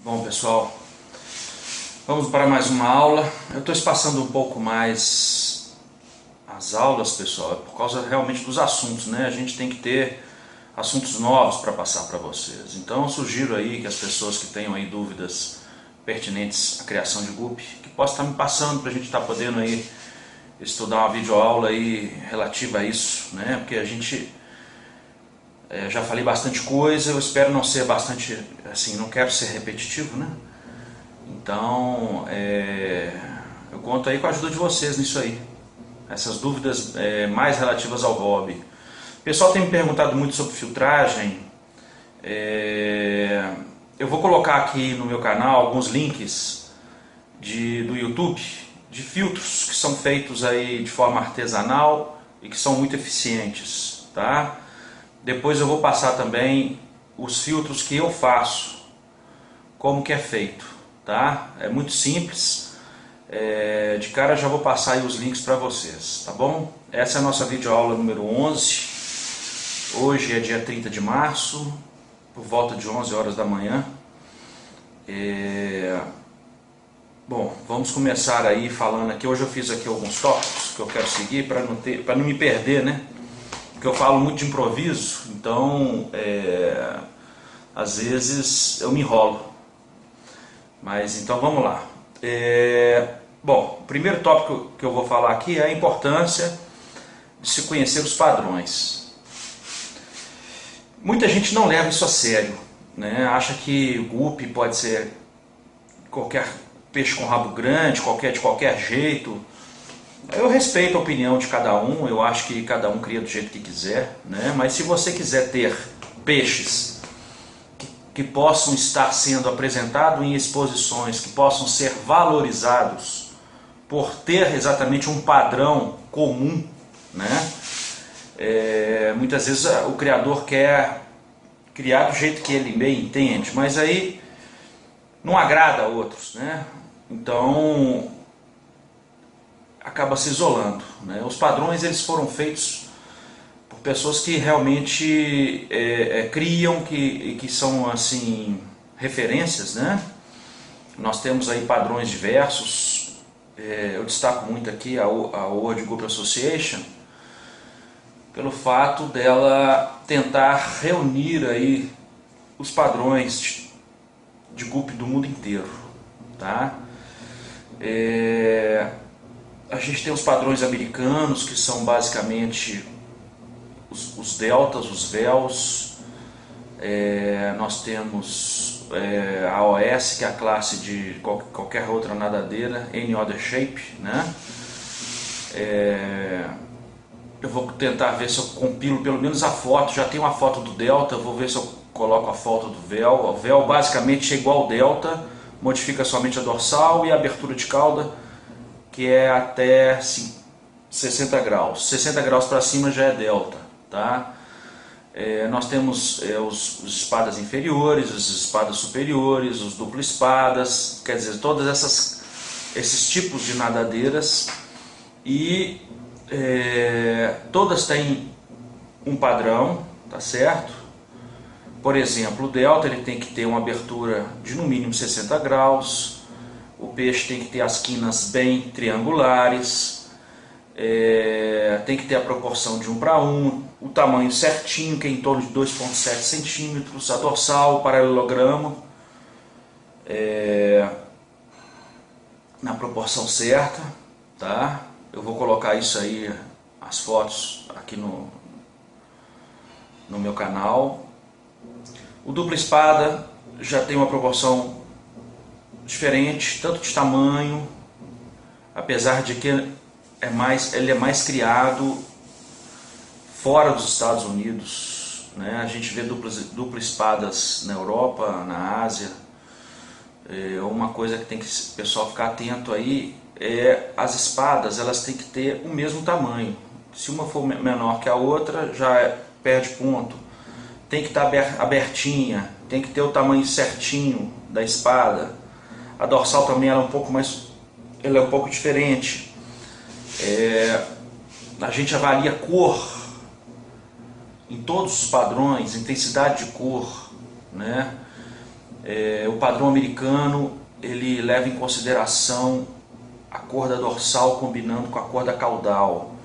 Bom, pessoal, vamos para mais uma aula. Eu estou espaçando um pouco mais as aulas, pessoal, por causa realmente dos assuntos, né? A gente tem que ter assuntos novos para passar para vocês. Então eu sugiro aí que as pessoas que tenham aí dúvidas pertinentes à criação de GUP, que possam estar me passando para a gente estar podendo aí estudar uma videoaula aí relativa a isso, né? Porque a gente já falei bastante coisa, eu espero não ser bastante, assim, não quero ser repetitivo, né? Então, eu conto aí com a ajuda de vocês nisso aí. Essas dúvidas mais relativas ao hobby. O pessoal tem me perguntado muito sobre filtragem. Eu vou colocar aqui no meu canal alguns links do YouTube de filtros que são feitos aí de forma artesanal e que são muito eficientes, tá? Depois eu vou passar também os filtros que eu faço, como que é feito, tá? É muito simples, de cara já vou passar aí os links para vocês, tá bom? Essa é a nossa videoaula número 11, hoje é dia 30 de março, por volta de 11 horas da manhã. Bom, vamos começar aí falando aqui, hoje eu fiz aqui alguns tópicos que eu quero seguir para não me perder, né? Porque eu falo muito de improviso, então às vezes eu me enrolo. Mas então vamos lá. Bom, o primeiro tópico que eu vou falar aqui é a importância de se conhecer os padrões. Muita gente não leva isso a sério, né? Acha que GUP pode ser qualquer peixe com rabo grande, de qualquer jeito. Eu respeito a opinião de cada um, eu acho que cada um cria do jeito que quiser, né? Mas se você quiser ter peixes que possam estar sendo apresentados em exposições, que possam ser valorizados por ter exatamente um padrão comum, né? Muitas vezes o criador quer criar do jeito que ele bem entende, mas aí não agrada a outros, né? Então acaba se isolando, né? Os padrões eles foram feitos por pessoas que realmente criam, que são assim referências, né? Nós temos aí padrões diversos. Eu destaco muito aqui a World GUP Association pelo fato dela tentar reunir aí os padrões de GUP do mundo inteiro, tá? A gente tem os padrões americanos, que são basicamente os deltas, os véus. Nós temos a OS, que é a classe de qualquer outra nadadeira, Any Other Shape, né? Eu vou tentar ver se eu compilo pelo menos a foto, já tem uma foto do delta, eu vou ver se eu coloco a foto do véu. O véu basicamente é igual ao delta, modifica somente a dorsal e a abertura de cauda, que é até 60 graus. 60 graus para cima já é delta, tá? Nós temos os espadas inferiores, as espadas superiores, os duplo espadas, quer dizer, todos esses tipos de nadadeiras, e todas têm um padrão, tá certo? Por exemplo, o delta ele tem que ter uma abertura de no mínimo 60 graus, o peixe tem que ter as quinas bem triangulares, tem que ter a proporção de 1:1, o tamanho certinho, que é em torno de 2,7 centímetros, a dorsal, o paralelogramo, na proporção certa, tá? Eu vou colocar isso aí, as fotos, aqui no meu canal. O dupla espada já tem uma proporção diferente, tanto de tamanho, apesar de que ele é mais criado fora dos Estados Unidos, né? A gente vê dupla espadas na Europa, na Ásia. Uma coisa que tem que o pessoal ficar atento aí as espadas, elas têm que ter o mesmo tamanho. Se uma for menor que a outra, já perde ponto. Tem que estar abertinha, tem que ter o tamanho certinho da espada. A dorsal também ela é um pouco diferente. A gente avalia cor em todos os padrões, intensidade de cor, né? O padrão americano, ele leva em consideração a cor da dorsal combinando com a cor da caudal,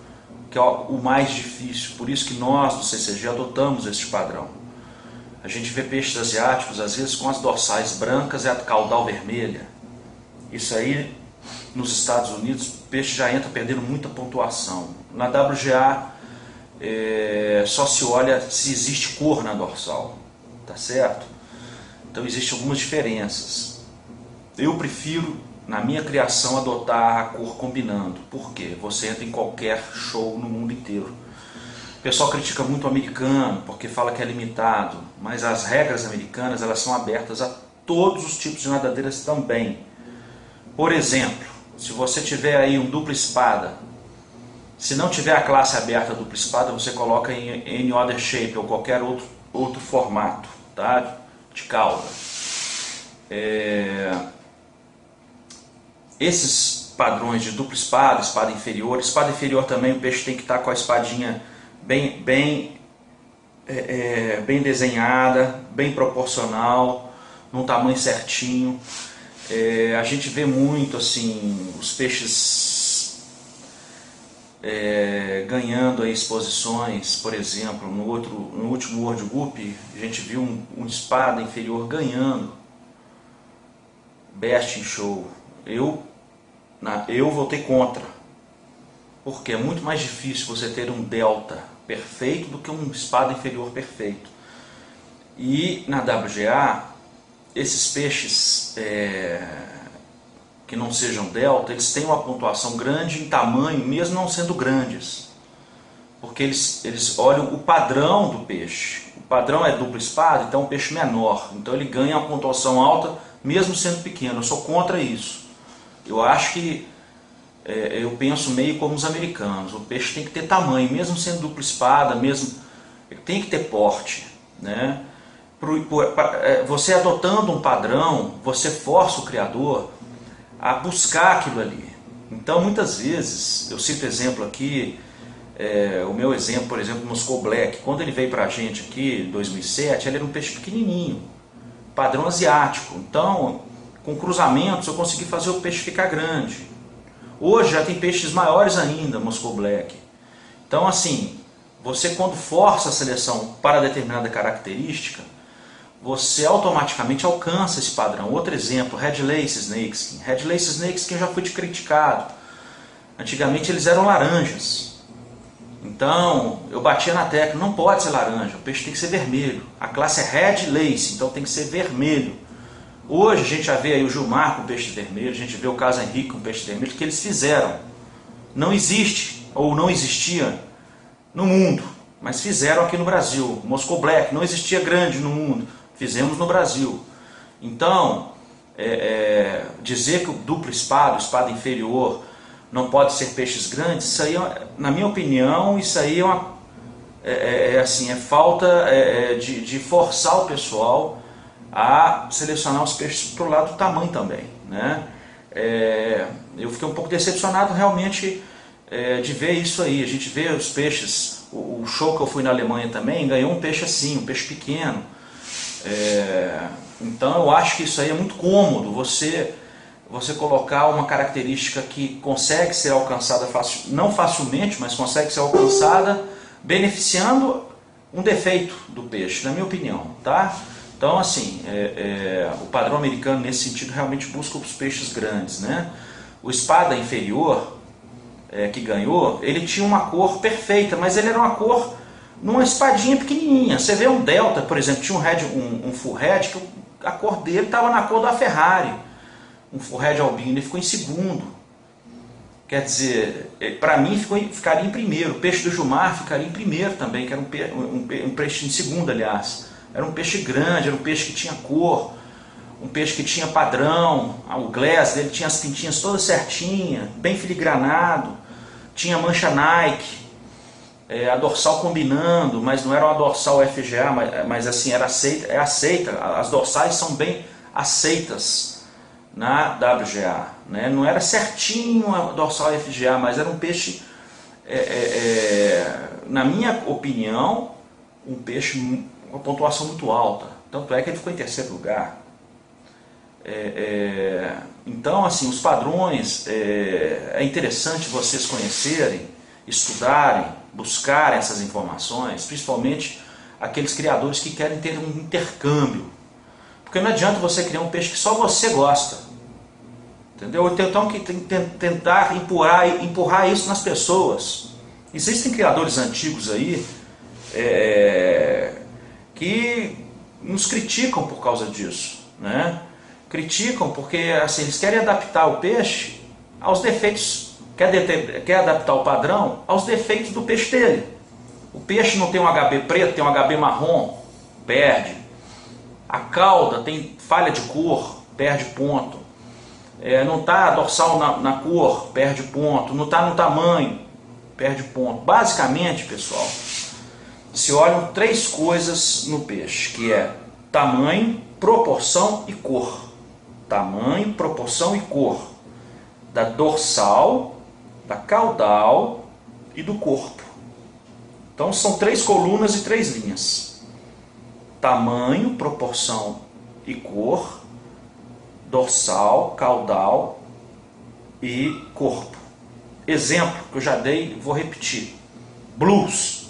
que é o mais difícil. Por isso que nós do CCG adotamos este padrão. A gente vê peixes asiáticos às vezes com as dorsais brancas e a caudal vermelha. Isso aí, nos Estados Unidos, o peixe já entra perdendo muita pontuação. Na WGA, só se olha se existe cor na dorsal, tá certo? Então existem algumas diferenças. Eu prefiro, na minha criação, adotar a cor combinando. Por quê? Você entra em qualquer show no mundo inteiro. O pessoal critica muito o americano porque fala que é limitado, mas as regras americanas, elas são abertas a todos os tipos de nadadeiras também. Por exemplo, se você tiver aí um dupla espada, se não tiver a classe aberta dupla espada, você coloca em any other shape ou qualquer outro formato, tá? De cauda. Esses padrões de dupla espada, espada inferior também, o peixe tem que estar com a espadinha bem desenhada, bem proporcional, num tamanho certinho. A gente vê muito assim os peixes ganhando aí exposições. Por exemplo, no último World Guppi, a gente viu um espada inferior ganhando Best in Show. Eu votei contra, porque é muito mais difícil você ter um delta perfeito do que um espada inferior perfeito. E na WGA, esses peixes que não sejam delta, eles têm uma pontuação grande em tamanho, mesmo não sendo grandes, porque eles olham o padrão do peixe. O padrão é dupla espada, então é um peixe menor, então ele ganha uma pontuação alta mesmo sendo pequeno. Eu sou contra isso. Eu acho que eu penso meio como os americanos. O peixe tem que ter tamanho, mesmo sendo dupla espada, ele tem que ter porte, né? Você adotando um padrão, você força o criador a buscar aquilo ali. Então, muitas vezes, eu cito exemplo aqui, o meu exemplo, por exemplo, o Moscow Black, quando ele veio para a gente aqui em 2007, ele era um peixe pequenininho, padrão asiático. Então, com cruzamentos, eu consegui fazer o peixe ficar grande. Hoje já tem peixes maiores ainda, Moscow Black. Então, assim, você quando força a seleção para determinada característica, você automaticamente alcança esse padrão. Outro exemplo, Red Lace Snakeskin. Red Lace Snakeskin já foi criticado. Antigamente eles eram laranjas. Então, eu batia na tecla, não pode ser laranja, o peixe tem que ser vermelho. A classe é Red Lace, então tem que ser vermelho. Hoje a gente já vê aí o Gilmar com peixe vermelho, a gente vê o Caso Henrique com peixe vermelho, que eles fizeram. Não existe, ou não existia no mundo, mas fizeram aqui no Brasil. Moscow Black não existia grande no mundo, fizemos no Brasil. Então, dizer que o duplo espada, o espada inferior, não pode ser peixes grandes, isso aí, na minha opinião, isso aí é falta de forçar o pessoal a selecionar os peixes para o lado do tamanho também, né? Eu fiquei um pouco decepcionado realmente de ver isso aí. A gente vê os peixes, o show que eu fui na Alemanha também, ganhou um peixe assim, um peixe pequeno. Então eu acho que isso aí é muito cômodo, você colocar uma característica que consegue ser alcançada não facilmente, mas consegue ser alcançada beneficiando um defeito do peixe, na minha opinião, tá? Então, assim, o padrão americano nesse sentido realmente busca os peixes grandes, né? O espada inferior, que ganhou, ele tinha uma cor perfeita, mas ele era uma cor numa espadinha pequenininha. Você vê um Delta, por exemplo, tinha um full head, que a cor dele estava na cor da Ferrari. Um full head albino, ele ficou em segundo. Quer dizer, para mim ficaria em primeiro. O peixe do Gilmar ficaria em primeiro também, que era um peixe em segundo, aliás. Era um peixe grande, era um peixe que tinha cor, um peixe que tinha padrão. O glass dele tinha as pintinhas todas certinhas, bem filigranado, tinha mancha Nike, a dorsal combinando, mas não era uma dorsal FGA, mas assim, era aceita, as dorsais são bem aceitas na WGA, né? Não era certinho a dorsal FGA, mas era um peixe, na minha opinião, um peixe com uma pontuação muito alta. Tanto é que ele ficou em terceiro lugar. Então, assim, os padrões, é interessante vocês conhecerem, estudarem, buscarem essas informações, principalmente aqueles criadores que querem ter um intercâmbio. Porque não adianta você criar um peixe que só você gosta, entendeu? Então que tem que tentar empurrar isso nas pessoas. Existem criadores antigos aí que nos criticam por causa disso, né? Criticam porque assim, eles querem adaptar o peixe aos defeitos, quer adaptar o padrão aos defeitos do peixe dele. O peixe não tem um HB preto, tem um HB marrom, perde. A cauda tem falha de cor, perde ponto. Não está dorsal na cor, perde ponto. Não está no tamanho, perde ponto. Basicamente, pessoal, se olham 3 coisas no peixe, que é tamanho, proporção e cor. Tamanho, proporção e cor. Da dorsal, da caudal e do corpo. Então são 3 colunas e 3 linhas. Tamanho, proporção e cor, dorsal, caudal e corpo. Exemplo que eu já dei, vou repetir. Blues.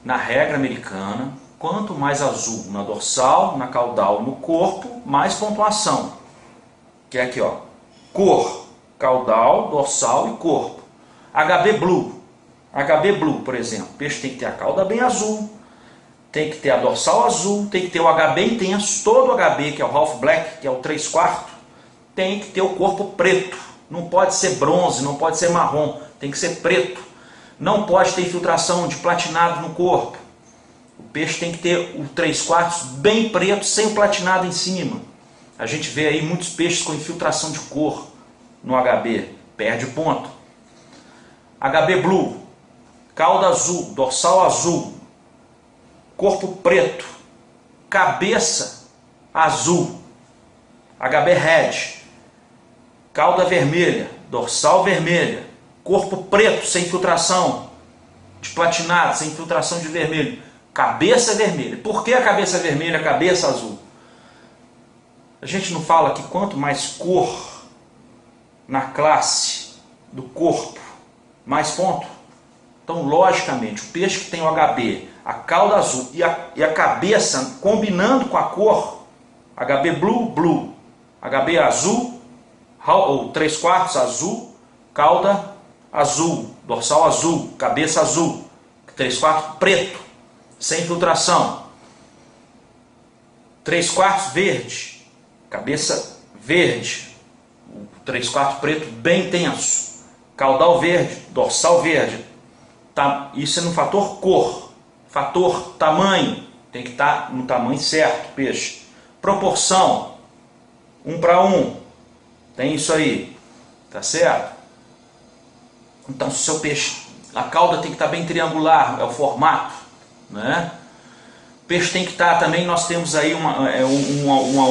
Na regra americana, quanto mais azul na dorsal, na caudal, no corpo, mais pontuação. Que é aqui, ó. Cor, caudal, dorsal e corpo. HB Blue. HB Blue, por exemplo. O peixe tem que ter a cauda bem azul, tem que ter a dorsal azul, tem que ter o HB intenso. Todo o HB, que é o Half Black, que é o 3/4, tem que ter o corpo preto. Não pode ser bronze, não pode ser marrom, tem que ser preto. Não pode ter infiltração de platinado no corpo. O peixe tem que ter o 3/4 bem preto, sem o platinado em cima. A gente vê aí muitos peixes com infiltração de cor no HB, perde ponto. HB Blue, cauda azul, dorsal azul, corpo preto, cabeça azul. HB Red, cauda vermelha, dorsal vermelha, corpo preto sem infiltração de platinado, sem infiltração de vermelho, cabeça vermelha. Por que a cabeça vermelha, a cabeça azul? A gente não fala que quanto mais cor na classe do corpo, mais ponto? Então, logicamente, o peixe que tem o HB, a cauda azul e a cabeça combinando com a cor, HB Blue, Blue, HB azul, ou 3/4 azul, cauda azul, dorsal azul, cabeça azul, 3/4 preto, sem infiltração, 3/4 verde, cabeça verde, 3/4 preto bem intenso, caudal verde, dorsal verde. Tá, isso é no fator cor. Fator tamanho, tem que estar no tamanho certo, peixe. Proporção, 1:1, tem isso aí, tá certo? Então, se o seu peixe, a cauda tem que estar bem triangular, é o formato, né? O peixe tem que estar também, nós temos aí uma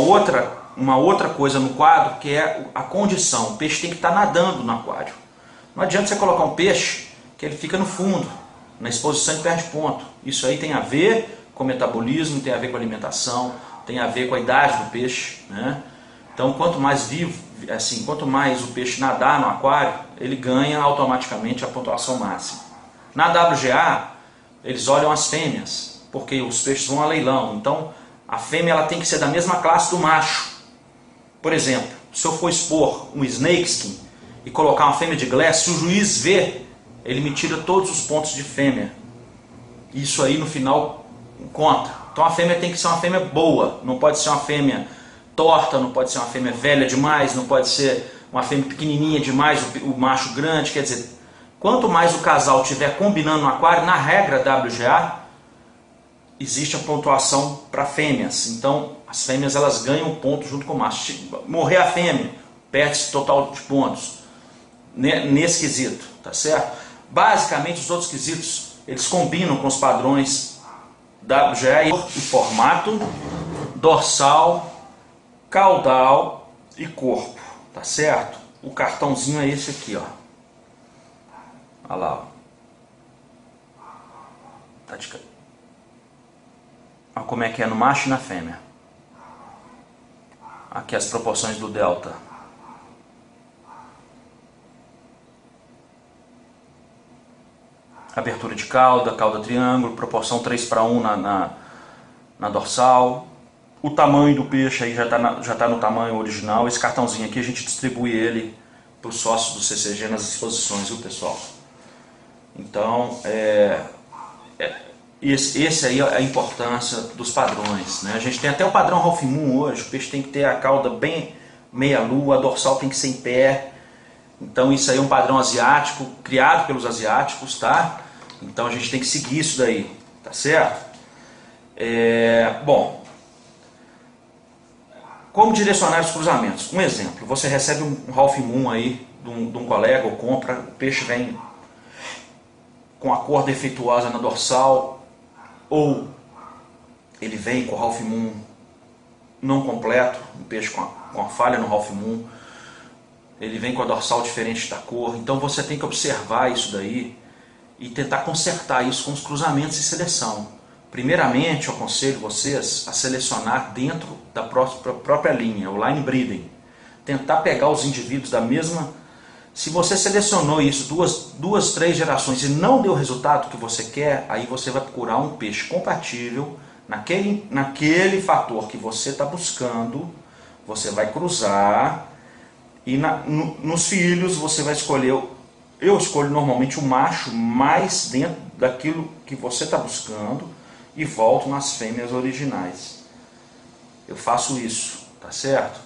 outra coisa no quadro, que é a condição. O peixe tem que estar nadando no aquário. Não adianta você colocar um peixe que ele fica no fundo, na exposição e perde ponto. Isso aí tem a ver com metabolismo, tem a ver com alimentação, tem a ver com a idade do peixe, né? Então, quanto mais vivo, assim, quanto mais o peixe nadar no aquário, ele ganha automaticamente a pontuação máxima. Na WGA, eles olham as fêmeas, porque os peixes vão a leilão. Então, a fêmea ela tem que ser da mesma classe do macho. Por exemplo, se eu for expor um snakeskin e colocar uma fêmea de glass, se o juiz vê, ele me tira todos os pontos de fêmea. Isso aí no final conta. Então a fêmea tem que ser uma fêmea boa, não pode ser uma fêmea torta, não pode ser uma fêmea velha demais, não pode ser uma fêmea pequenininha demais, o macho grande. Quer dizer, quanto mais o casal estiver combinando no aquário, na regra WGA, existe a pontuação para fêmeas. Então as fêmeas elas ganham ponto junto com o macho. Morrer a fêmea, perde-se total de pontos nesse quesito, tá certo? Basicamente os outros quesitos eles combinam com os padrões WGA e formato, dorsal, caudal e corpo, tá certo? O cartãozinho é esse aqui, ó. Olha lá, ó. Tá de... Olha como é que é no macho e na fêmea. Aqui as proporções do delta. Abertura de cauda, cauda triângulo, proporção 3:1 na dorsal. O tamanho do peixe aí já está no tamanho original. Esse cartãozinho aqui a gente distribui ele para os sócios do CCG nas exposições, viu, pessoal? Então, esse aí é a importância dos padrões, né? A gente tem até o padrão Half Moon hoje. O peixe tem que ter a cauda bem meia-lua, a dorsal tem que ser em pé. Então isso aí é um padrão asiático, criado pelos asiáticos, tá? Então a gente tem que seguir isso daí, tá certo? Bom, como direcionar os cruzamentos? Um exemplo, você recebe um Half Moon aí de um colega ou compra, o peixe vem com a cor defeituosa na dorsal, ou ele vem com o Half Moon não completo, um peixe com a falha no Half Moon, ele vem com a dorsal diferente da cor. Então você tem que observar isso daí e tentar consertar isso com os cruzamentos e seleção. Primeiramente, eu aconselho vocês a selecionar dentro da própria linha, o line breeding. Tentar pegar os indivíduos da mesma... Se você selecionou isso duas, 3 gerações e não deu o resultado que você quer, aí você vai procurar um peixe compatível naquele fator que você está buscando. Você vai cruzar e nos filhos você vai escolher... Eu escolho normalmente o macho mais dentro daquilo que você está buscando e volto nas fêmeas originais. Eu faço isso, tá certo?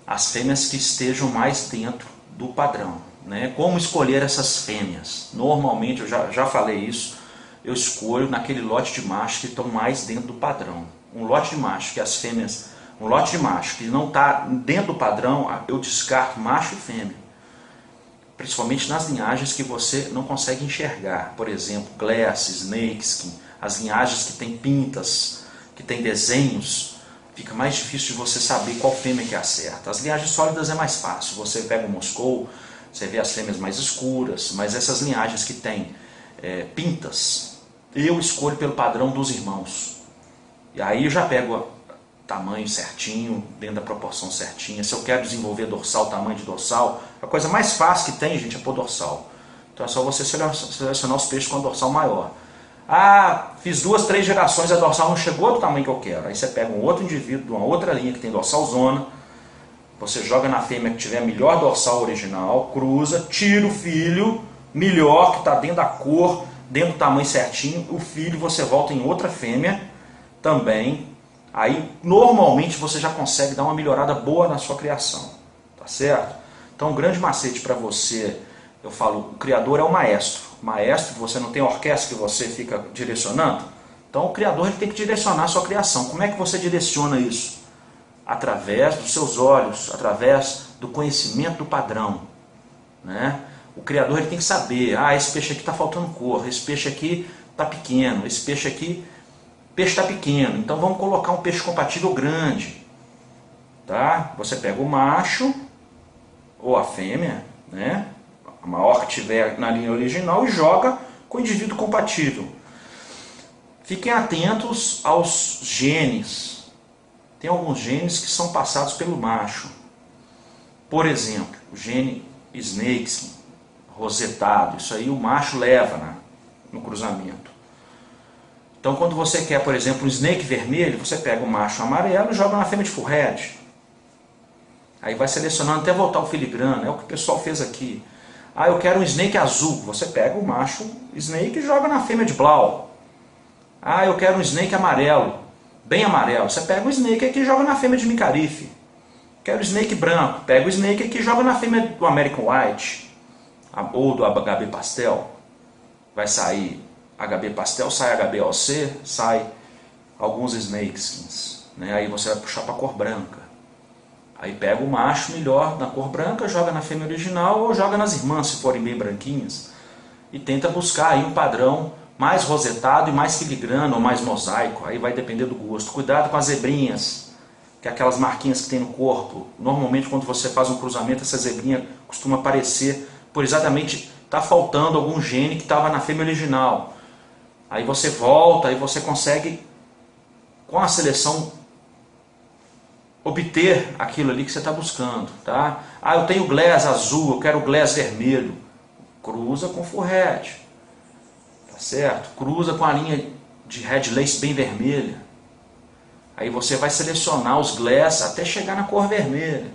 As fêmeas que estejam mais dentro do padrão, né? Como escolher essas fêmeas? Normalmente, eu já falei isso, eu escolho naquele lote de machos que estão mais dentro do padrão. Um lote de macho que as fêmeas... Um lote de macho que não está dentro do padrão, eu descarto macho e fêmea. Principalmente nas linhagens que você não consegue enxergar. Por exemplo, Glass, Snakeskin, as linhagens que tem pintas, que tem desenhos, fica mais difícil de você saber qual fêmea que é a certa. As linhagens sólidas é mais fácil, você pega o Moscou, você vê as fêmeas mais escuras, mas essas linhagens que tem pintas, eu escolho pelo padrão dos irmãos. E aí eu já pego o tamanho certinho, dentro da proporção certinha. Se eu quero desenvolver dorsal, tamanho de dorsal, a coisa mais fácil que tem, gente, é pôr dorsal. Então é só você selecionar os peixes com a dorsal maior. Ah, fiz 2, 3 gerações, a dorsal não chegou do tamanho que eu quero. Aí você pega um outro indivíduo de uma outra linha que tem dorsal zona, você joga na fêmea que tiver a melhor dorsal original, cruza, tira o filho melhor, que está dentro da cor, dentro do tamanho certinho, o filho você volta em outra fêmea também. Aí normalmente você já consegue dar uma melhorada boa na sua criação, tá certo? Então um grande macete para você, eu falo, o criador é o maestro. Maestro, você não tem orquestra que você fica direcionando? Então o criador ele tem que direcionar a sua criação. Como é que você direciona isso? Através dos seus olhos, através do conhecimento do padrão, né? O criador ele tem que saber, esse peixe aqui está faltando cor, esse peixe aqui está pequeno, esse peixe aqui, peixe está pequeno, então vamos colocar um peixe compatível grande, tá? Você pega o macho ou a fêmea, né? A maior que tiver na linha original e joga com o indivíduo compatível. Fiquem atentos aos genes. Tem alguns genes que são passados pelo macho. Por exemplo, o gene Snakeskin, rosetado, isso aí o macho leva no cruzamento. Então quando você quer, por exemplo, um snake vermelho, você pega o macho amarelo e joga na fêmea de full red. Aí vai selecionando até voltar o filigrana, é o que o pessoal fez aqui. Eu quero um snake azul, você pega o macho snake e joga na fêmea de blau. Eu quero um snake amarelo, bem amarelo, você pega o snake aqui e joga na fêmea de micarife. Quero o snake branco, pega o snake aqui e joga na fêmea do American White, ou do HB Pastel. Vai sair HB Pastel, sai HBOC, sai alguns Snakeskins, né? Aí você vai puxar para a cor branca. Aí pega o macho melhor na cor branca, joga na fêmea original ou joga nas irmãs, se forem bem branquinhas. E tenta buscar aí um padrão mais rosetado e mais filigrano ou mais mosaico. Aí vai depender do gosto. Cuidado com as zebrinhas, que é aquelas marquinhas que tem no corpo. Normalmente quando você faz um cruzamento, essa zebrinha costuma aparecer por exatamente estar faltando algum gene que estava na fêmea original. Aí você volta, aí você consegue, com a seleção obter aquilo ali que você está buscando, tá? Ah, eu tenho glass azul, eu quero glass vermelho. Cruza com full head, tá certo? Cruza com a linha de head lace bem vermelha. Aí você vai selecionar os glass até chegar na cor vermelha.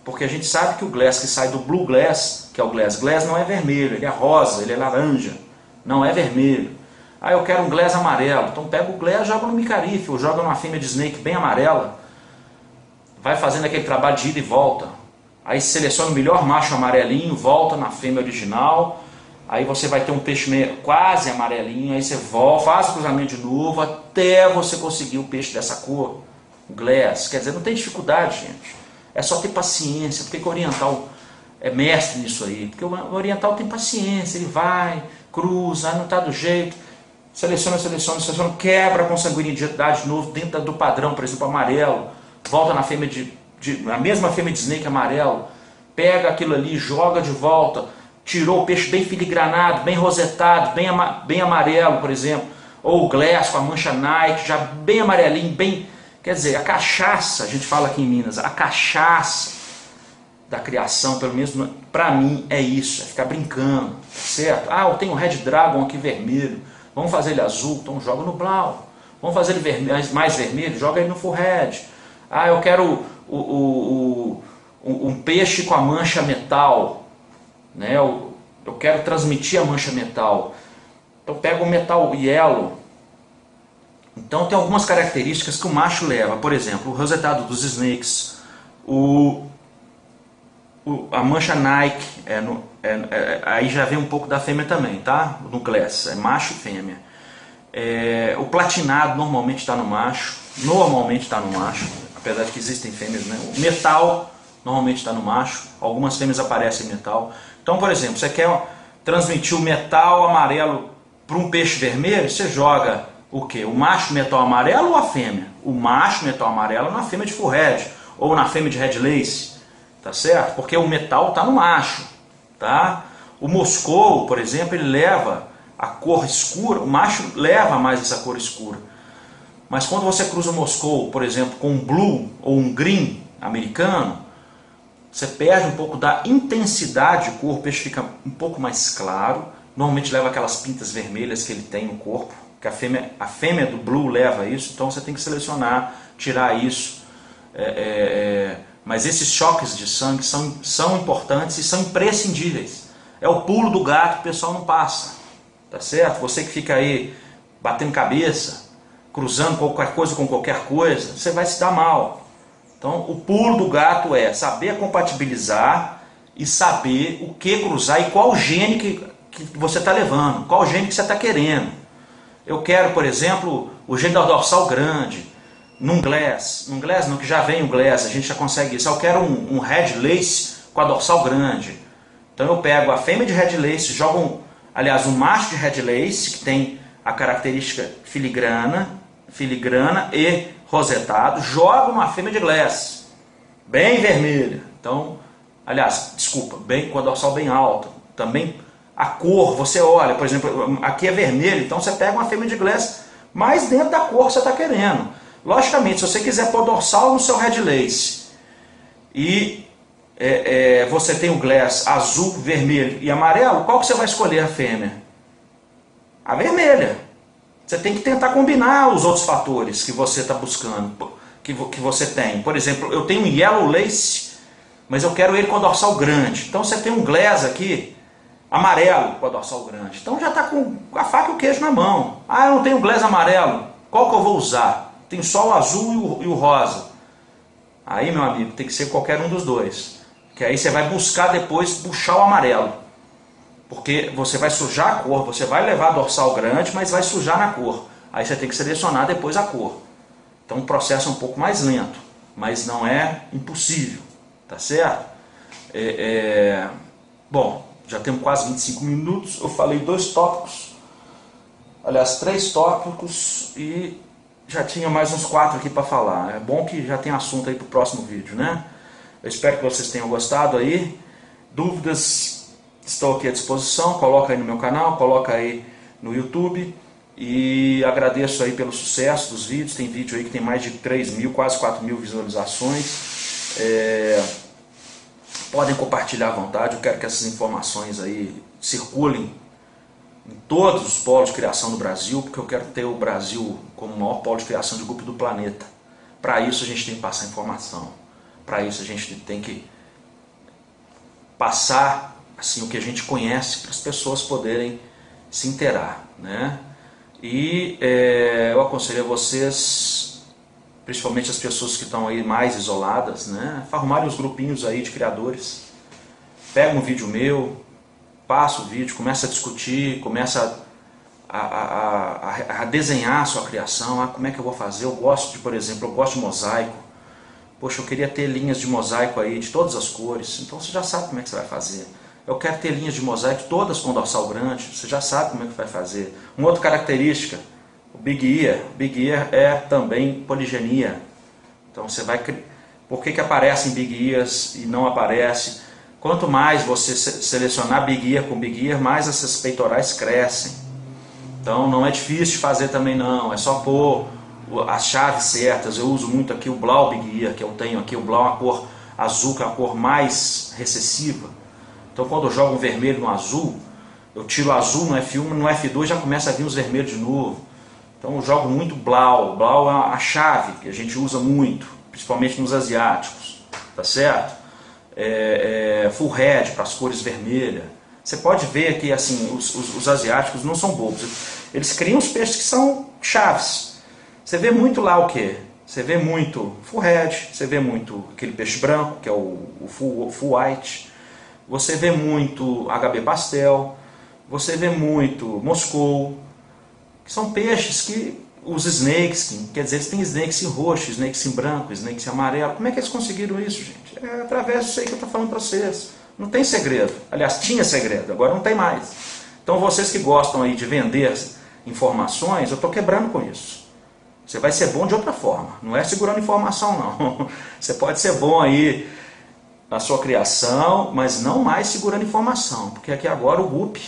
Porque a gente sabe que o glass que sai do blue glass, que é o glass não é vermelho, ele é rosa, ele é laranja, não é vermelho. Ah, eu quero um glass amarelo, então pega o glass, joga no micarife, ou joga numa fêmea de snake bem amarela, vai fazendo aquele trabalho de ida e volta. Aí seleciona o melhor macho amarelinho, volta na fêmea original, aí você vai ter um peixe meio, quase amarelinho, aí você volta, faz o cruzamento de novo, até você conseguir o peixe dessa cor, o glass. Quer dizer, não tem dificuldade, gente. É só ter paciência, porque o oriental é mestre nisso aí. Porque o oriental tem paciência, ele vai, cruza, não está do jeito, seleciona, quebra a consanguinidade de novo dentro do padrão, por exemplo, amarelo, volta na fêmea a mesma fêmea de snake amarelo, pega aquilo ali, joga de volta, tirou o peixe bem filigranado, bem rosetado, bem amarelo, por exemplo, ou o glass com a mancha Nike, já bem amarelinho, bem... Quer dizer, a cachaça, a gente fala aqui em Minas, a cachaça da criação, pelo menos para mim, é isso, é ficar brincando, certo? Ah, eu tenho um Red Dragon aqui vermelho, vamos fazer ele azul, então joga no blau. Vamos fazer ele mais vermelho, joga ele no full red. Ah, eu quero um peixe com a mancha metal, né? Eu quero transmitir a mancha metal, então pega o metal yellow. Então tem algumas características que o macho leva, por exemplo, o rosetado dos snakes, a mancha Nike, aí já vem um pouco da fêmea também, tá? No glass, é macho e fêmea. O platinado normalmente está no macho, apesar de que existem fêmeas, né? O metal normalmente está no macho, algumas fêmeas aparecem em metal. Então, por exemplo, você quer transmitir o metal amarelo para um peixe vermelho, você joga o que? O macho metal amarelo ou a fêmea? O macho metal amarelo na fêmea de full red, ou na fêmea de red lace, tá certo? Porque o metal está no macho, tá? O Moscou, por exemplo, ele leva a cor escura, o macho leva mais essa cor escura. Mas quando você cruza o Moscou, por exemplo, com um blue ou um green americano, você perde um pouco da intensidade de cor, o peixe fica um pouco mais claro, normalmente leva aquelas pintas vermelhas que ele tem no corpo, que a fêmea do blue leva isso, então você tem que selecionar, tirar isso. Mas esses choques de sangue são importantes e são imprescindíveis. É o pulo do gato que o pessoal não passa, tá certo? Você que fica aí batendo cabeça, cruzando qualquer coisa com qualquer coisa, você vai se dar mal. Então o pulo do gato é saber compatibilizar e saber o que cruzar e qual gene que você está levando, qual gene que você está querendo. Eu quero, por exemplo, o gene da dorsal grande, num glass não, que já vem o glass, a gente já consegue isso. Eu quero um red lace com a dorsal grande. Então eu pego a fêmea de red lace, jogo um macho de red lace, que tem a característica filigrana e rosetado, jogo uma fêmea de glass, bem vermelha. Então, bem com a dorsal bem alta. Também a cor, você olha, por exemplo, aqui é vermelho, então você pega uma fêmea de glass mais dentro da cor que você está querendo. Logicamente, se você quiser pôr dorsal no seu red lace e você tem o glass azul, vermelho e amarelo, qual que você vai escolher a fêmea? A vermelha. Você tem que tentar combinar os outros fatores que você está buscando, que você tem. Por exemplo, eu tenho um yellow lace, mas eu quero ele com a dorsal grande. Então você tem um glass aqui, amarelo com a dorsal grande. Então já está com a faca e o queijo na mão. Ah, eu não tenho glass amarelo, qual que eu vou usar? Tem só o azul e o rosa. Aí, meu amigo, tem que ser qualquer um dos dois. Que aí você vai buscar depois puxar o amarelo. Porque você vai sujar a cor, você vai levar a dorsal grande, mas vai sujar na cor. Aí você tem que selecionar depois a cor. Então o processo é um pouco mais lento, mas não é impossível, tá certo? Bom, já temos quase 25 minutos, eu falei 2 tópicos, aliás 3 tópicos e já tinha mais uns 4 aqui para falar. É bom que já tem assunto aí para o próximo vídeo, né? Eu espero que vocês tenham gostado aí. Dúvidas, estou aqui à disposição, coloca aí no meu canal, coloca aí no YouTube. E agradeço aí pelo sucesso dos vídeos. Tem vídeo aí que tem mais de 3.000, quase 4.000 visualizações. Podem compartilhar à vontade. Eu quero que essas informações aí circulem em todos os polos de criação do Brasil, porque eu quero ter o Brasil como o maior polo de criação de grupo do planeta. Para isso a gente tem que passar informação. Para isso a gente tem que passar assim, o que a gente conhece para as pessoas poderem se inteirar, né? E eu aconselho a vocês, principalmente as pessoas que estão aí mais isoladas, né, arrumarem os grupinhos aí de criadores. Pega um vídeo meu, passa o vídeo, começa a discutir, começa a desenhar a sua criação. Como é que eu vou fazer? Eu gosto de, por exemplo, eu gosto de mosaico. Poxa, eu queria ter linhas de mosaico aí de todas as cores. Então você já sabe como é que você vai fazer. Eu quero ter linhas de mosaico todas com dorsal grande. Você já sabe como é que vai fazer. Uma outra característica, o Big Ear. Big Ear é também poligenia. Então você vai... Por que aparece em Big Ears e não aparece? Quanto mais você selecionar Big Ear com Big Ear, mais essas peitorais crescem. Então não é difícil de fazer também não. É só pôr as chaves certas. Eu uso muito aqui o Blau Big Ear, que eu tenho aqui. O Blau é uma cor azul, que é uma cor mais recessiva. Então quando eu jogo um vermelho no azul, eu tiro o azul no F1, no F2 já começa a vir os vermelhos de novo. Então eu jogo muito Blau. Blau é a chave que a gente usa muito, principalmente nos asiáticos, tá certo? Full Red para as cores vermelhas. Você pode ver que assim, os asiáticos não são bobos. Eles criam os peixes que são chaves. Você vê muito lá o que? Você vê muito Full Red, você vê muito aquele peixe branco, que é o full White. Você vê muito HB Pastel, você vê muito Moscou, que são peixes que os snakes, quer dizer, eles têm snakes em roxo, snakes em branco, snakes em amarelo. Como é que eles conseguiram isso, gente? É através disso aí que eu estou falando para vocês. Não tem segredo. Aliás, tinha segredo, agora não tem mais. Então vocês que gostam aí de vender informações, eu estou quebrando com isso. Você vai ser bom de outra forma, não é segurando informação não. Você pode ser bom aí na sua criação, mas não mais segurando informação, porque aqui agora o GUP,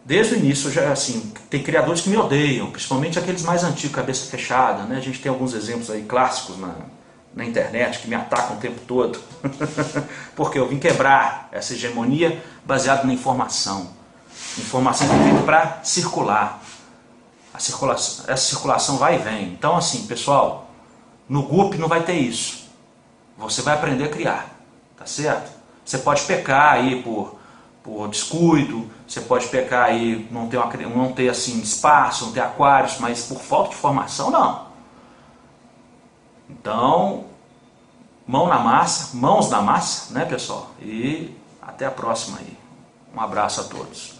desde o início, já assim, tem criadores que me odeiam, principalmente aqueles mais antigos, cabeça fechada, né? A gente tem alguns exemplos aí clássicos na internet que me atacam o tempo todo, porque eu vim quebrar essa hegemonia baseada na informação. Informação que é feita para circular. Essa circulação vai e vem. Então assim, pessoal, no GUP não vai ter isso. Você vai aprender a criar. Tá certo? Você pode pecar aí por descuido, você pode pecar aí não ter assim espaço, não ter aquários, mas por falta de formação não. Então, mãos na massa, né, pessoal? E até a próxima aí. Um abraço a todos.